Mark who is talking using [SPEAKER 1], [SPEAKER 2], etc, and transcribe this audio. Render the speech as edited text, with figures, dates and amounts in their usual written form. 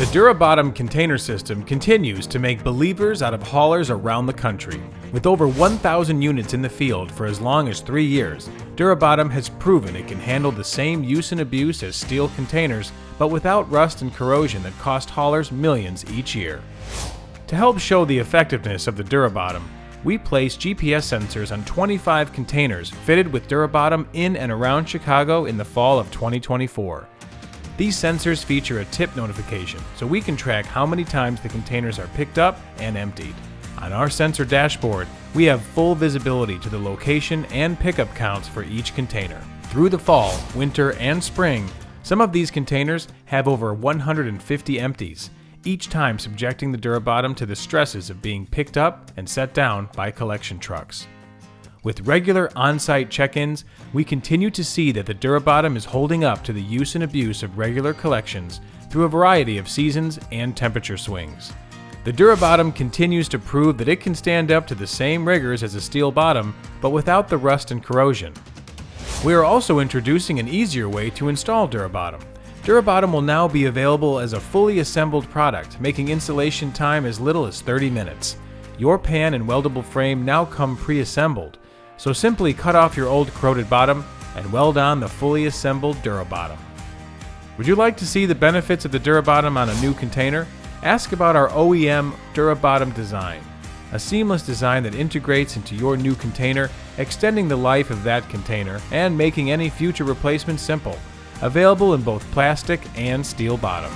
[SPEAKER 1] The Dura-Bottom container system continues to make believers out of haulers around the country. With over 1,000 units in the field for as long as 3 years, Dura-Bottom has proven it can handle the same use and abuse as steel containers, but without rust and corrosion that cost haulers millions each year. To help show the effectiveness of the Dura-Bottom, we placed GPS sensors on 25 containers fitted with Dura-Bottom in and around Chicago in the fall of 2024. These sensors feature a tip notification, so we can track how many times the containers are picked up and emptied. On our sensor dashboard, we have full visibility to the location and pickup counts for each container. Through the fall, winter, and spring, some of these containers have over 150 empties, each time subjecting the Dura-Bottom to the stresses of being picked up and set down by collection trucks. With regular on-site check-ins, we continue to see that the Dura-Bottom is holding up to the use and abuse of regular collections through a variety of seasons and temperature swings. The Dura-Bottom continues to prove that it can stand up to the same rigors as a steel bottom, but without the rust and corrosion. We are also introducing an easier way to install Dura-Bottom. Dura-Bottom will now be available as a fully assembled product, making installation time as little as 30 minutes. Your pan and weldable frame now come pre-assembled, so simply cut off your old corroded bottom and weld on the fully assembled Dura-Bottom. Would you like to see the benefits of the Dura-Bottom on a new container? Ask about our OEM Dura-Bottom design, a seamless design that integrates into your new container, extending the life of that container and making any future replacement simple. Available in both plastic and steel bottom.